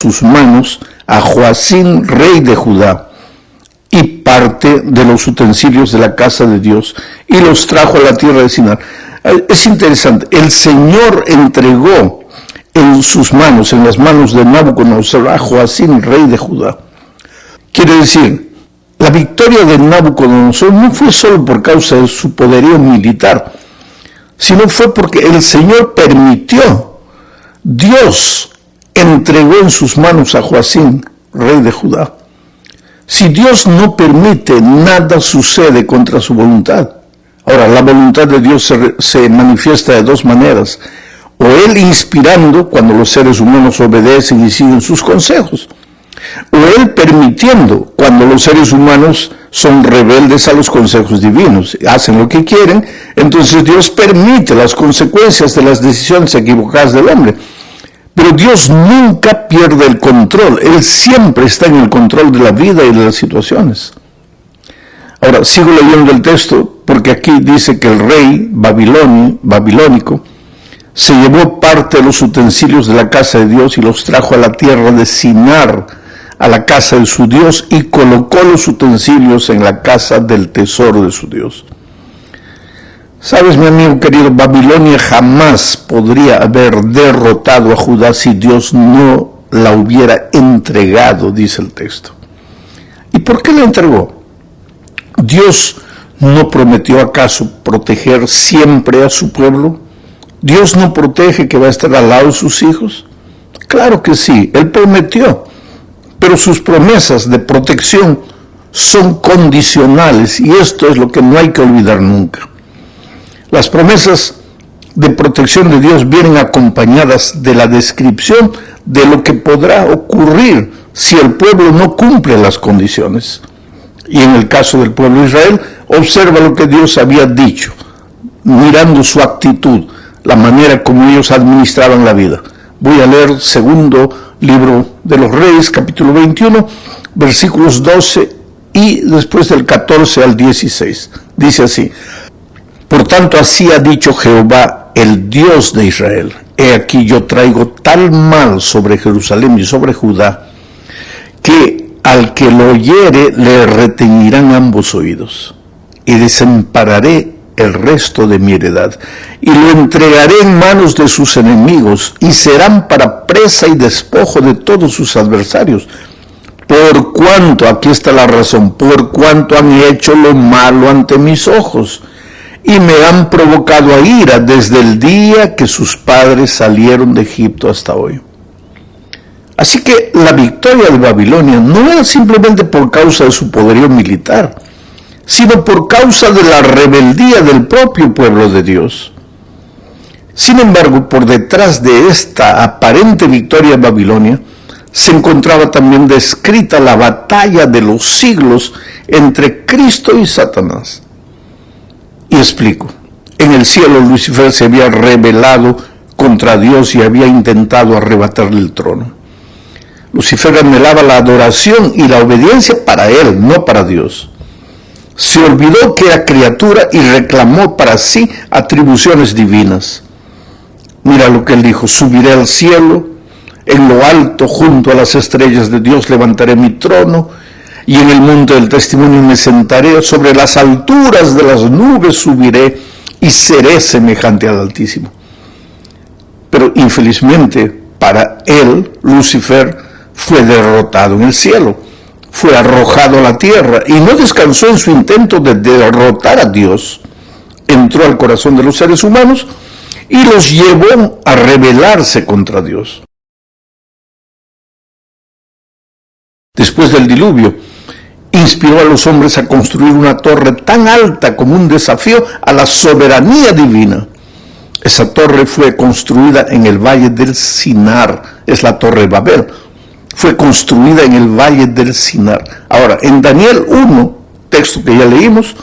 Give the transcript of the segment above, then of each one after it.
sus manos a Joacín, rey de Judá, y parte de los utensilios de la casa de Dios, y los trajo a la tierra de Sinar. Es interesante, el Señor entregó en sus manos, en las manos de Nabucodonosor, a Joacín, rey de Judá. Quiere decir, la victoria de Nabucodonosor no fue solo por causa de su poderío militar, sino fue porque el Señor permitió, Dios entregó en sus manos a Joacín, rey de Judá. Si Dios no permite, nada sucede contra su voluntad. Ahora, la voluntad de Dios se manifiesta de dos maneras. O Él inspirando, cuando los seres humanos obedecen y siguen sus consejos. O Él permitiendo, cuando los seres humanos son rebeldes a los consejos divinos, hacen lo que quieren, entonces Dios permite las consecuencias de las decisiones equivocadas del hombre. Pero Dios nunca pierde el control, Él siempre está en el control de la vida y de las situaciones. Ahora, sigo leyendo el texto, porque aquí dice que el rey babilónico se llevó parte de los utensilios de la casa de Dios y los trajo a la tierra de Sinar, a la casa de su Dios, y colocó los utensilios en la casa del tesoro de su Dios. Sabes, mi amigo querido, Babilonia jamás podría haber derrotado a Judá si Dios no la hubiera entregado, dice el texto. ¿Y por qué la entregó? ¿Dios no prometió acaso proteger siempre a su pueblo? ¿Dios no protege que va a estar al lado de sus hijos? Claro que sí, Él prometió, pero sus promesas de protección son condicionales, y esto es lo que no hay que olvidar nunca. Las promesas de protección de Dios vienen acompañadas de la descripción de lo que podrá ocurrir si el pueblo no cumple las condiciones. Y en el caso del pueblo de Israel, observa lo que Dios había dicho, mirando su actitud, la manera como ellos administraban la vida. Voy a leer segundo libro de los Reyes, capítulo 21, versículos 12 y después del 14 al 16. Dice así: Por tanto, así ha dicho Jehová, el Dios de Israel: He aquí yo traigo tal mal sobre Jerusalén y sobre Judá, que al que lo oyere le reteñirán ambos oídos, y desampararé el resto de mi heredad, y lo entregaré en manos de sus enemigos, y serán para presa y despojo de todos sus adversarios. Por cuanto, aquí está la razón, por cuanto han hecho lo malo ante mis ojos, y me han provocado a ira desde el día que sus padres salieron de Egipto hasta hoy. Así que la victoria de Babilonia no era simplemente por causa de su poderío militar, sino por causa de la rebeldía del propio pueblo de Dios. Sin embargo, por detrás de esta aparente victoria de Babilonia, se encontraba también descrita la batalla de los siglos entre Cristo y Satanás. Y explico. En el cielo Lucifer se había rebelado contra Dios y había intentado arrebatarle el trono. Lucifer anhelaba la adoración y la obediencia para él, no para Dios. Se olvidó que era criatura y reclamó para sí atribuciones divinas. Mira lo que él dijo: subiré al cielo, en lo alto junto a las estrellas de Dios levantaré mi trono, y en el monte del testimonio me sentaré, sobre las alturas de las nubes subiré, y seré semejante al Altísimo. Pero infelizmente para él, Lucifer fue derrotado en el cielo, fue arrojado a la tierra, y no descansó en su intento de derrotar a Dios. Entró al corazón de los seres humanos y los llevó a rebelarse contra Dios. Después del diluvio, inspiró a los hombres a construir una torre tan alta como un desafío a la soberanía divina. Esa torre fue construida en el valle del Sinar, es la torre de Babel. Fue construida en el valle del Sinar. Ahora, en Daniel 1, texto que ya leímos,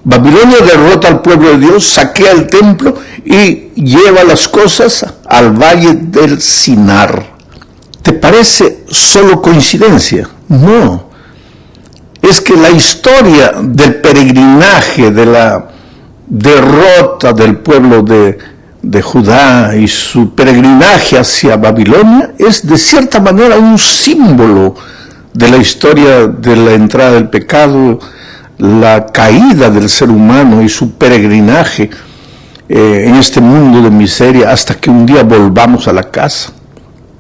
Babilonia derrota al pueblo de Dios, saquea el templo y lleva las cosas al valle del Sinar. ¿Te parece solo coincidencia? No. Es que la historia del peregrinaje, de la derrota del pueblo de de Judá y su peregrinaje hacia Babilonia es de cierta manera un símbolo de la historia de la entrada del pecado, la caída del ser humano y su peregrinaje en este mundo de miseria hasta que un día volvamos a la casa.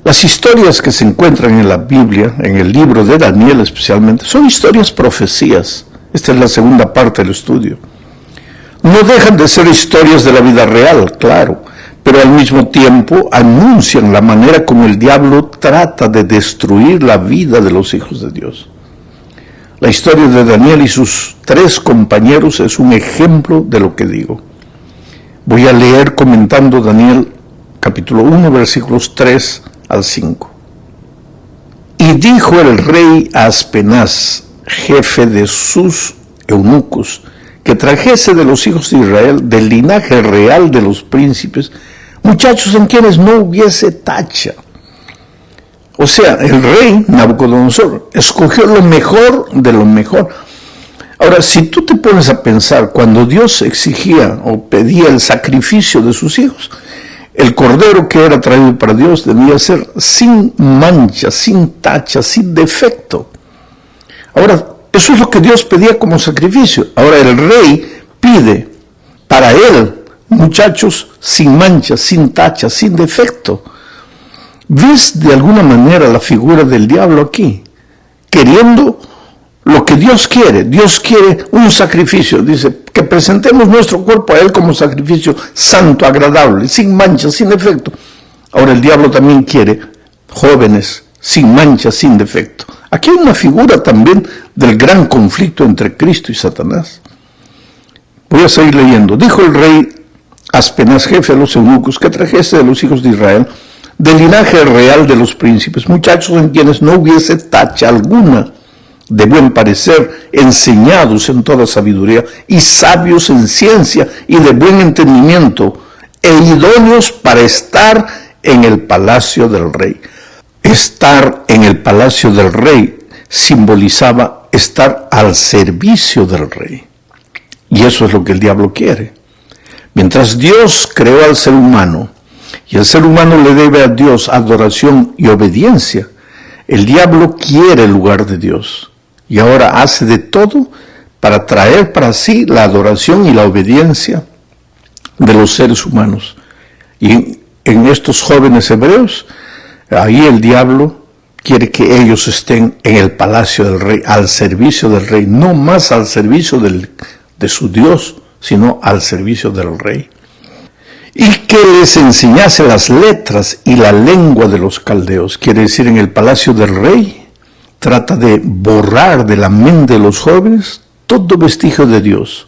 Las historias que se encuentran en la Biblia, en el libro de Daniel especialmente, son historias profecías. Esta es la segunda parte del estudio. No dejan de ser historias de la vida real, claro, pero al mismo tiempo anuncian la manera como el diablo trata de destruir la vida de los hijos de Dios. La historia de Daniel y sus 3 compañeros es un ejemplo de lo que digo. Voy a leer comentando Daniel capítulo 1, versículos 3 al 5. Y dijo el rey a Aspenaz, jefe de sus eunucos, que trajese de los hijos de Israel, del linaje real de los príncipes, muchachos en quienes no hubiese tacha. O sea, el rey Nabucodonosor escogió lo mejor de lo mejor. Ahora, si tú te pones a pensar, cuando Dios exigía o pedía el sacrificio de sus hijos, el cordero que era traído para Dios debía ser sin mancha, sin tacha, sin defecto. Ahora, eso es lo que Dios pedía como sacrificio. Ahora el rey pide para él muchachos sin mancha, sin tacha, sin defecto. ¿Ves de alguna manera la figura del diablo aquí? Queriendo lo que Dios quiere. Dios quiere un sacrificio. Dice que presentemos nuestro cuerpo a Él como sacrificio santo, agradable, sin mancha, sin defecto. Ahora el diablo también quiere jóvenes sin mancha, sin defecto. Aquí hay una figura también del gran conflicto entre Cristo y Satanás. Voy a seguir leyendo. Dijo el rey Aspenaz, jefe de los eunucos, que trajese de los hijos de Israel, del linaje real de los príncipes, muchachos en quienes no hubiese tacha alguna, de buen parecer, enseñados en toda sabiduría, y sabios en ciencia y de buen entendimiento, e idóneos para estar en el palacio del rey. Estar en el palacio del rey simbolizaba estar al servicio del rey. Y eso es lo que el diablo quiere. Mientras Dios creó al ser humano, y el ser humano le debe a Dios adoración y obediencia, el diablo quiere el lugar de Dios. Y ahora hace de todo para traer para sí la adoración y la obediencia de los seres humanos. Y en estos jóvenes hebreos, ahí el diablo quiere que ellos estén en el palacio del rey, al servicio del rey, no más al servicio de su Dios, sino al servicio del rey. Y que les enseñase las letras y la lengua de los caldeos. Quiere decir, en el palacio del rey, trata de borrar de la mente de los jóvenes todo vestigio de Dios,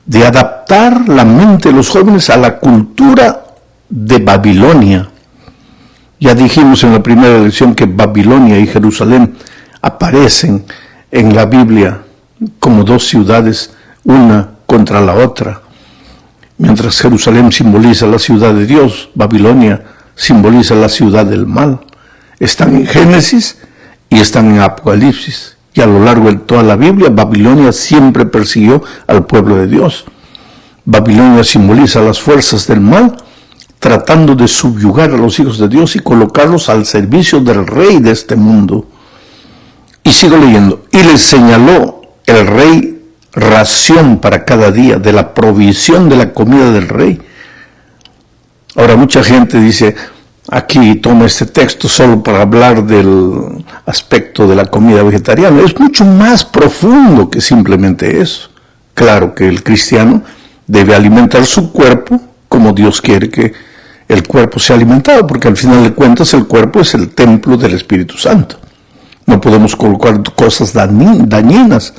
de adaptar la mente de los jóvenes a la cultura de Babilonia. Ya dijimos en la primera lección que Babilonia y Jerusalén aparecen en la Biblia como 2 ciudades, una contra la otra. Mientras Jerusalén simboliza la ciudad de Dios, Babilonia simboliza la ciudad del mal. Están en Génesis y están en Apocalipsis. Y a lo largo de toda la Biblia, Babilonia siempre persiguió al pueblo de Dios. Babilonia simboliza las fuerzas del mal, tratando de subyugar a los hijos de Dios y colocarlos al servicio del rey de este mundo. Y sigo leyendo. Y les señaló el rey ración para cada día, de la provisión de la comida del rey. Ahora mucha gente dice, aquí toma este texto solo para hablar del aspecto de la comida vegetariana. Es mucho más profundo que simplemente eso. Claro que el cristiano debe alimentar su cuerpo como Dios quiere que el cuerpo sea alimentado, porque al final de cuentas el cuerpo es el templo del Espíritu Santo. No podemos colocar cosas dañinas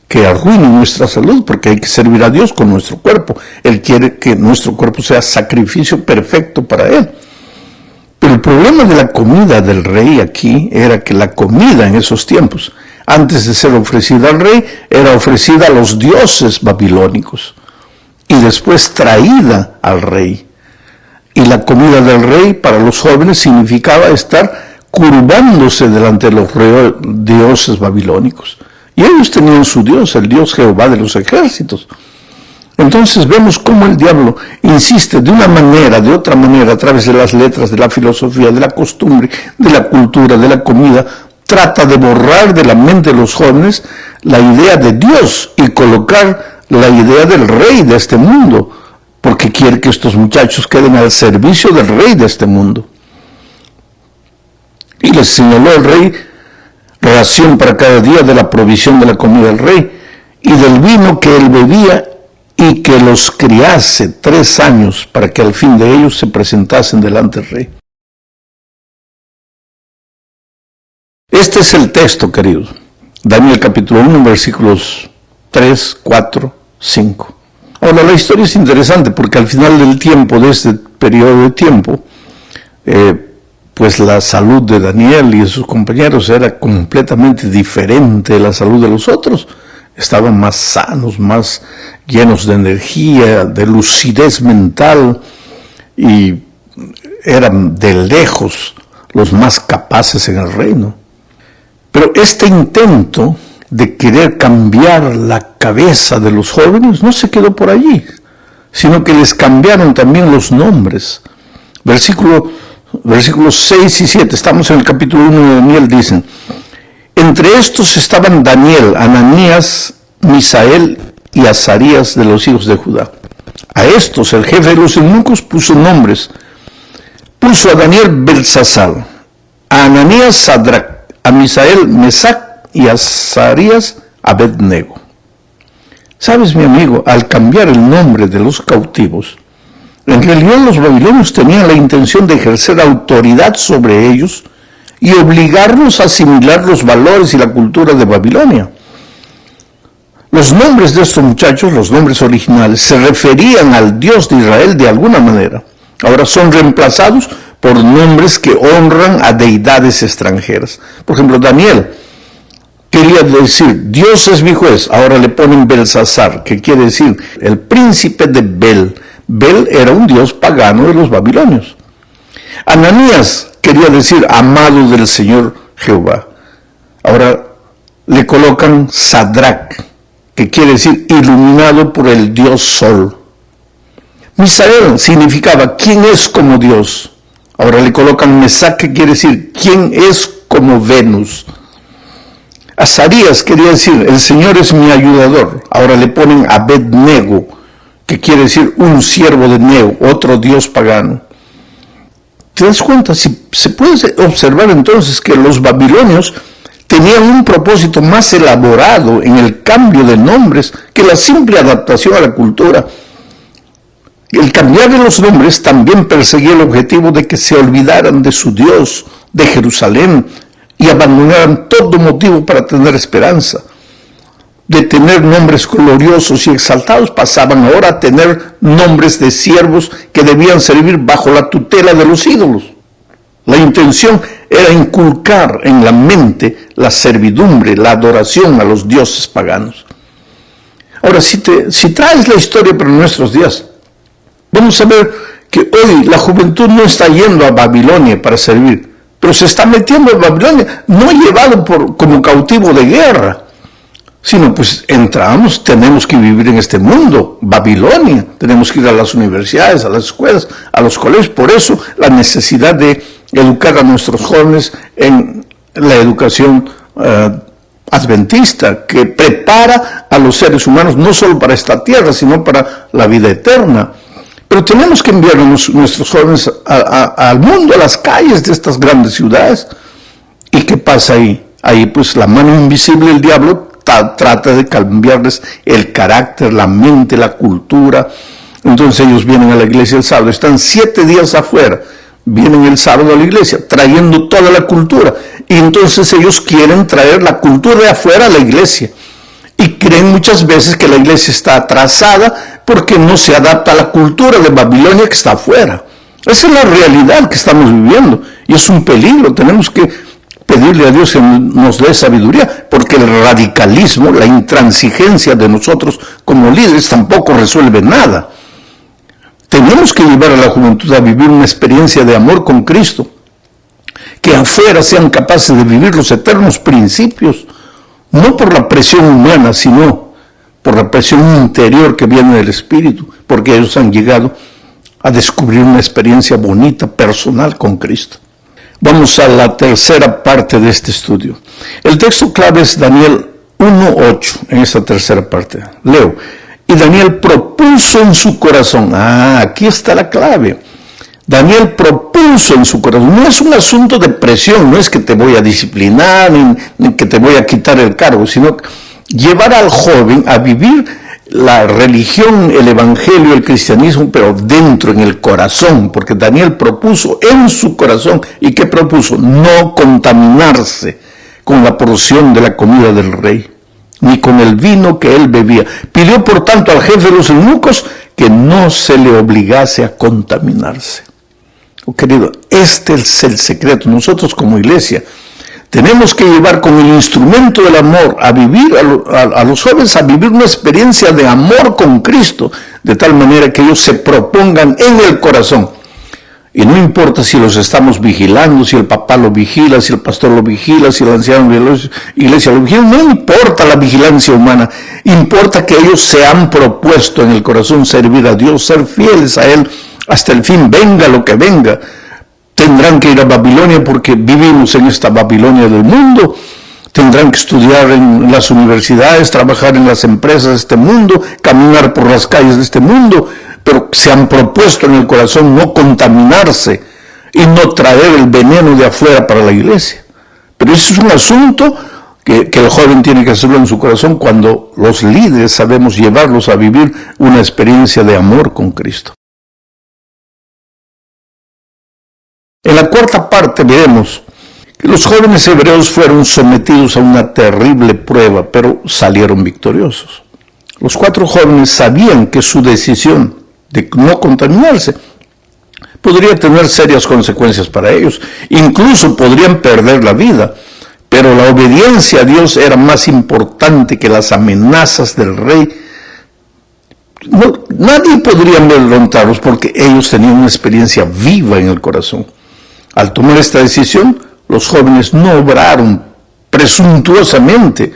que arruinen nuestra salud, porque hay que servir a Dios con nuestro cuerpo. Él quiere que nuestro cuerpo sea sacrificio perfecto para Él. Pero el problema de la comida del rey aquí era que la comida en esos tiempos, antes de ser ofrecida al rey, era ofrecida a los dioses babilónicos y después traída al rey. Y la comida del rey para los jóvenes significaba estar curvándose delante de los dioses babilónicos. Y ellos tenían su Dios, el Dios Jehová de los ejércitos. Entonces vemos cómo el diablo insiste de una manera, de otra manera, a través de las letras, de la filosofía, de la costumbre, de la cultura, de la comida, trata de borrar de la mente de los jóvenes la idea de Dios y colocar la idea del rey de este mundo, porque quiere que estos muchachos queden al servicio del rey de este mundo. Y les señaló el rey ración para cada día de la provisión de la comida del rey y del vino que él bebía, y que los criase 3 años para que al fin de ellos se presentasen delante del rey. Este es el texto, queridos. Daniel capítulo 1, versículos 3, 4, 5. Ahora, la historia es interesante porque al final del tiempo, de este periodo de tiempo, pues la salud de Daniel y de sus compañeros era completamente diferente de la salud de los otros. Estaban más sanos, más llenos de energía, de lucidez mental, y eran de lejos los más capaces en el reino. Pero este intento de querer cambiar la cabeza de los jóvenes no se quedó por allí, sino que les cambiaron también los nombres. Versículos 6 y 7, estamos en el capítulo 1 de Daniel, dicen: entre estos estaban Daniel, Ananías, Misael y Azarías de los hijos de Judá. A estos el jefe de los eunucos puso nombres. Puso a Daniel Belsasar, a Ananías Sadrac, a Misael Mesac y a Azarías Abednego. Sabes, mi amigo, al cambiar el nombre de los cautivos, en realidad los babilonios tenían la intención de ejercer autoridad sobre ellos y obligarnos a asimilar los valores y la cultura de Babilonia. Los nombres de estos muchachos, los nombres originales, se referían al Dios de Israel de alguna manera. Ahora son reemplazados por nombres que honran a deidades extranjeras. Por ejemplo, Daniel quería decir, Dios es mi juez. Ahora le ponen Belsasar, que quiere decir el príncipe de Bel. Bel era un dios pagano de los babilonios. Ananías quería decir amado del Señor Jehová. Ahora le colocan Sadrac, que quiere decir iluminado por el dios Sol. Misael significaba quién es como Dios. Ahora le colocan Mesac, que quiere decir quién es como Venus. Azarías quería decir el Señor es mi ayudador. Ahora le ponen Abednego, que quiere decir un siervo de Neo, otro dios pagano. ¿Te das cuenta? Se puede observar entonces que los babilonios tenían un propósito más elaborado en el cambio de nombres que la simple adaptación a la cultura. El cambiar de los nombres también perseguía el objetivo de que se olvidaran de su Dios, de Jerusalén, y abandonaran todo motivo para tener esperanza. De tener nombres gloriosos y exaltados, pasaban ahora a tener nombres de siervos que debían servir bajo la tutela de los ídolos. La intención era inculcar en la mente la servidumbre, la adoración a los dioses paganos. Ahora, si traes la historia para nuestros días, vamos a ver que hoy la juventud no está yendo a Babilonia para servir, pero se está metiendo a Babilonia, no llevado como cautivo de guerra, sino pues entramos, tenemos que vivir en este mundo, Babilonia, tenemos que ir a las universidades, a las escuelas, a los colegios. Por eso la necesidad de educar a nuestros jóvenes en la educación adventista, que prepara a los seres humanos no solo para esta tierra, sino para la vida eterna. Pero tenemos que enviar a nuestros jóvenes al mundo, a las calles de estas grandes ciudades. ¿Y qué pasa ahí? Ahí pues la mano invisible del diablo trata de cambiarles el carácter, la mente, la cultura. Entonces ellos vienen a la iglesia el sábado, están 7 días afuera, vienen el sábado a la iglesia, trayendo toda la cultura. Y entonces ellos quieren traer la cultura de afuera a la iglesia. Y creen muchas veces que la iglesia está atrasada porque no se adapta a la cultura de Babilonia que está afuera. Esa es la realidad que estamos viviendo. Y es un peligro, tenemos que pedirle a Dios que nos dé sabiduría, porque el radicalismo, la intransigencia de nosotros como líderes tampoco resuelve nada. Tenemos que llevar a la juventud a vivir una experiencia de amor con Cristo, que afuera sean capaces de vivir los eternos principios, no por la presión humana, sino por la presión interior que viene del Espíritu, porque ellos han llegado a descubrir una experiencia bonita, personal con Cristo. Vamos a la tercera parte de este estudio. El texto clave es Daniel 1:8, en esta tercera parte. Leo. Y Daniel propuso en su corazón. Aquí está la clave. Daniel propuso en su corazón. No es un asunto de presión, no es que te voy a disciplinar, ni que te voy a quitar el cargo, sino llevar al joven a vivir la religión, el evangelio, el cristianismo, pero dentro, en el corazón, porque Daniel propuso en su corazón. ¿Y qué propuso? No contaminarse con la porción de la comida del rey, ni con el vino que él bebía. Pidió, por tanto, al jefe de los eunucos que no se le obligase a contaminarse. Oh, querido, este es el secreto. Nosotros como iglesia tenemos que llevar con el instrumento del amor a vivir, a los jóvenes a vivir una experiencia de amor con Cristo, de tal manera que ellos se propongan en el corazón. Y no importa si los estamos vigilando, si el papá lo vigila, si el pastor lo vigila, si el anciano de la iglesia lo vigila, no importa la vigilancia humana, importa que ellos se han propuesto en el corazón servir a Dios, ser fieles a Él hasta el fin, venga lo que venga. Tendrán que ir a Babilonia porque vivimos en esta Babilonia del mundo. Tendrán que estudiar en las universidades, trabajar en las empresas de este mundo, caminar por las calles de este mundo, pero se han propuesto en el corazón no contaminarse y no traer el veneno de afuera para la iglesia. Pero ese es un asunto que el joven tiene que hacerlo en su corazón cuando los líderes sabemos llevarlos a vivir una experiencia de amor con Cristo. En la cuarta parte veremos que los jóvenes hebreos fueron sometidos a una terrible prueba, pero salieron victoriosos. Los 4 jóvenes sabían que su decisión de no contaminarse podría tener serias consecuencias para ellos. Incluso podrían perder la vida, pero la obediencia a Dios era más importante que las amenazas del rey. Nadie podría amedrentarlos porque ellos tenían una experiencia viva en el corazón. Al tomar esta decisión, los jóvenes no obraron presuntuosamente,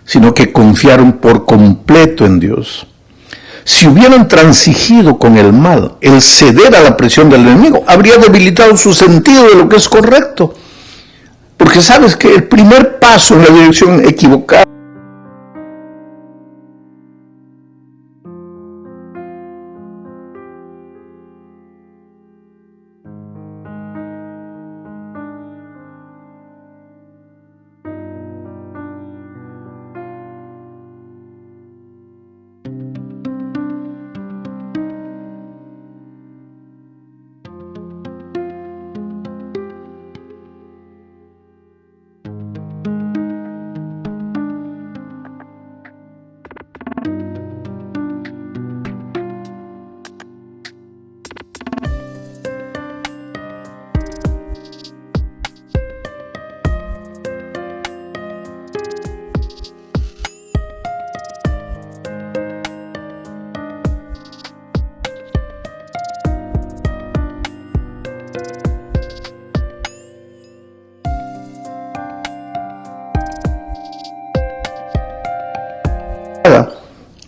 sino que confiaron por completo en Dios. Si hubieran transigido con el mal, el ceder a la presión del enemigo, habría debilitado su sentido de lo que es correcto. Porque sabes que el primer paso en la dirección equivocada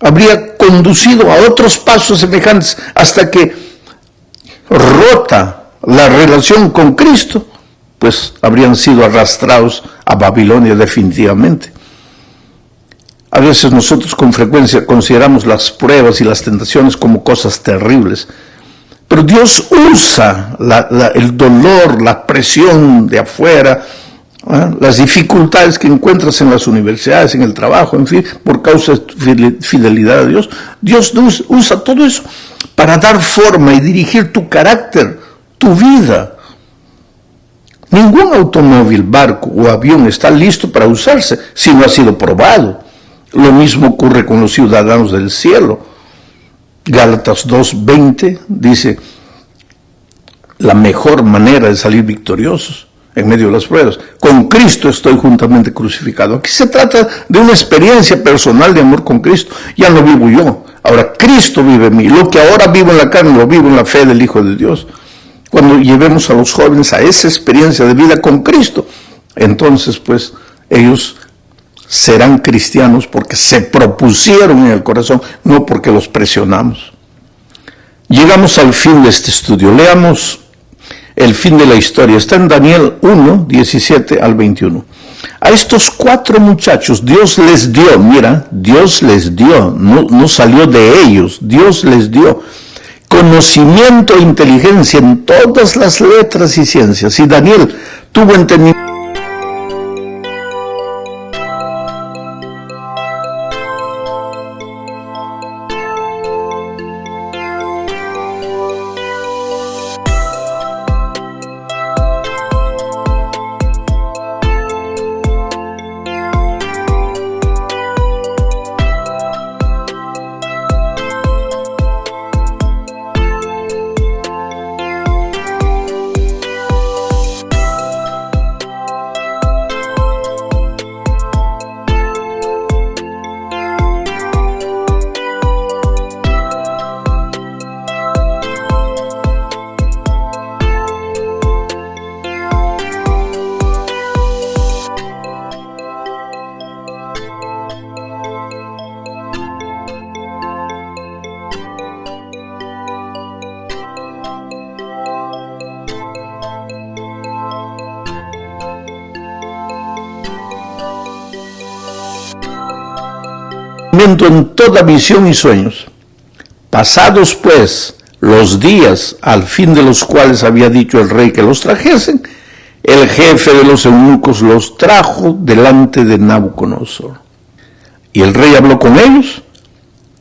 habría conducido a otros pasos semejantes hasta que, rota la relación con Cristo, pues habrían sido arrastrados a Babilonia definitivamente. A veces nosotros con frecuencia consideramos las pruebas y las tentaciones como cosas terribles, pero Dios usa el dolor, la presión de afuera, las dificultades que encuentras en las universidades, en el trabajo, en fin, por causa de tu fidelidad a Dios. Dios usa todo eso para dar forma y dirigir tu carácter, tu vida. Ningún automóvil, barco o avión está listo para usarse si no ha sido probado. Lo mismo ocurre con los ciudadanos del cielo. Gálatas 2:20 dice, la mejor manera de salir victoriosos en medio de las pruebas. Con Cristo estoy juntamente crucificado. Aquí se trata de una experiencia personal de amor con Cristo. Ya no vivo yo, ahora Cristo vive en mí. Lo que ahora vivo en la carne, lo vivo en la fe del Hijo de Dios. Cuando llevemos a los jóvenes a esa experiencia de vida con Cristo, entonces pues ellos serán cristianos porque se propusieron en el corazón, no porque los presionamos. Llegamos al fin de este estudio. Leamos el fin de la historia. Está en Daniel 1, 17 al 21. A estos 4 muchachos Dios les dio, mira, Dios les dio, no salió de ellos, Dios les dio conocimiento e inteligencia en todas las letras y ciencias. Y Daniel tuvo entendimiento. En toda visión y sueños. Pasados pues los días al fin de los cuales había dicho el rey que los trajesen, el jefe de los eunucos los trajo delante de Nabucodonosor. Y el rey habló con ellos,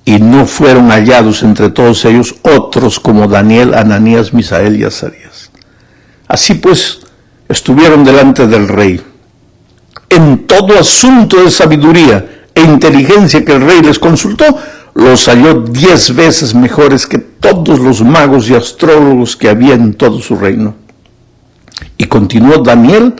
y no fueron hallados entre todos ellos otros como Daniel, Ananías, Misael y Azarías. Así pues, estuvieron delante del rey. En todo asunto de sabiduría e inteligencia que el rey les consultó, los halló 10 veces mejores que todos los magos y astrólogos que había en todo su reino. Y continuó Daniel